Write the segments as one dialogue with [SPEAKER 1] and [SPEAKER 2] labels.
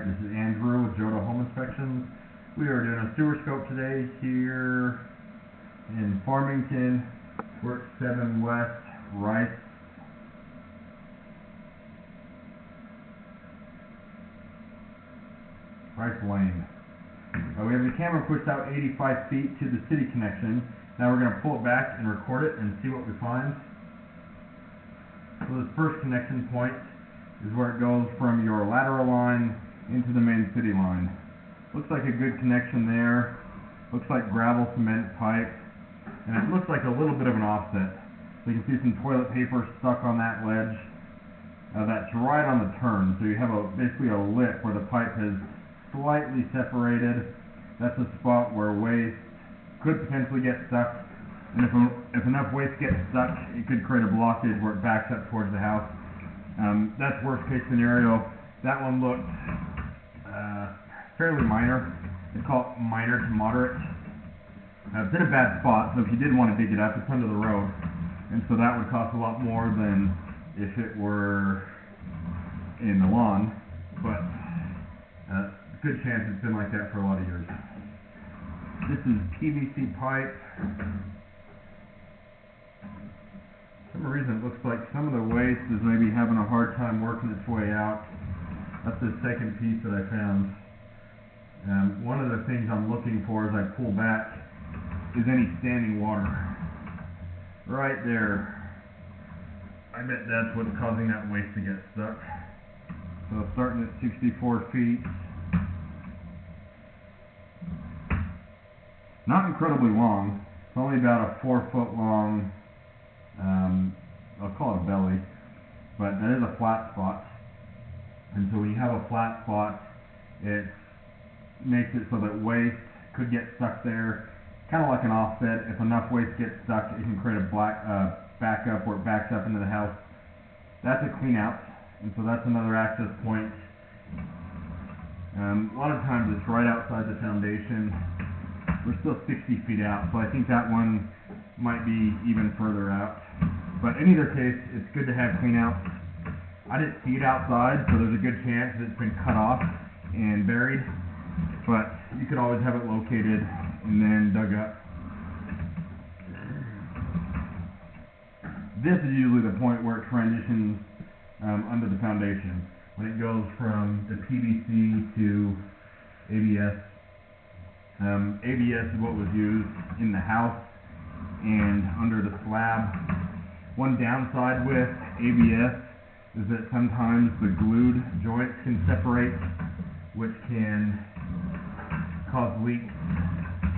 [SPEAKER 1] Alright, this is Andrew with Joda Home Inspections. We are doing a sewer scope today here in Farmington. We're at 7 West Rice Lane. We have the camera pushed out 85 feet to the city connection. Now we're going to pull it back and record it and see what we find. So this first connection point is where it goes from your lateral line into the main city line. Looks like a good connection there. Looks like gravel cement pipe, and it looks like a little bit of an offset. So you can see some toilet paper stuck on that ledge. That's right on the turn, so you have basically a lip where the pipe has slightly separated. That's a spot where waste could potentially get stuck, and if enough waste gets stuck, it could create a blockage where it backs up towards the house. That's worst case scenario. That one looked fairly minor. They call it minor to moderate. It's in a bad spot, so if you did want to dig it up, it's under the road, and so that would cost a lot more than if it were in the lawn, but good chance it's been like that for a lot of years. This is PVC pipe. For some reason it looks like some of the waste is maybe having a hard time working its way out. That's the second piece that I found. One of the things I'm looking for as I pull back is any standing water. Right there. I bet that's what's causing that waste to get stuck. So starting at 64 feet. Not incredibly long. It's only about a 4-foot long, I'll call it belly, but that is a flat spot. And so when you have a flat spot, it makes it so that waste could get stuck there, kind of like an offset. If enough waste gets stuck, it can create a backup where it backs up into the house. That's a clean out, and so that's another access point. A lot of times it's right outside the foundation. We're still 60 feet out, so I think that one might be even further out. But in either case, it's good to have clean outs. I didn't see it outside, so there's a good chance that it's been cut off and buried, but you could always have it located and then dug up. This is usually the point where it transitions under the foundation, when it goes from the PVC to ABS. ABS is what was used in the house and under the slab. One downside with ABS is that sometimes the glued joints can separate, which can cause leaks.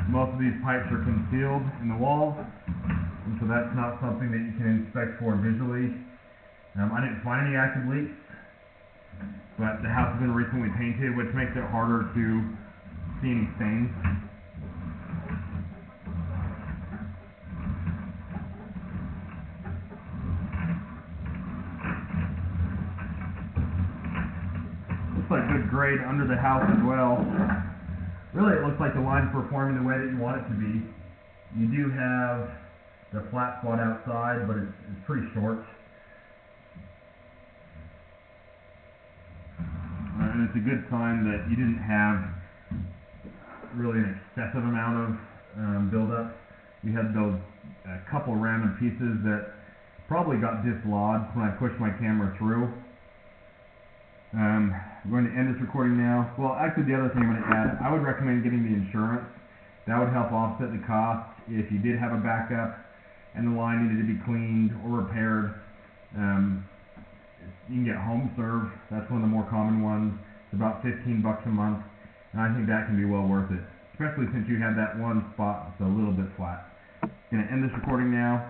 [SPEAKER 1] Most of these pipes are concealed in the walls, and so that's not something that you can inspect for visually. I didn't find any active leaks, but the house has been recently painted, which makes it harder to see any stains. Looks like good grade under the house as well. Really, it looks like the line's performing the way that you want it to be. You do have the flat spot outside, but it's pretty short. And it's a good sign that you didn't have really an excessive amount of buildup. You had those couple random pieces that probably got dislodged when I pushed my camera through. I'm going to end this recording now. Well, actually, the other thing I'm going to add, I would recommend getting the insurance. That would help offset the cost if you did have a backup and the line needed to be cleaned or repaired. You can get HomeServe. That's one of the more common ones. It's about $15 a month, and I think that can be well worth it, especially since you had that one spot that's a little bit flat. I'm going to end this recording now.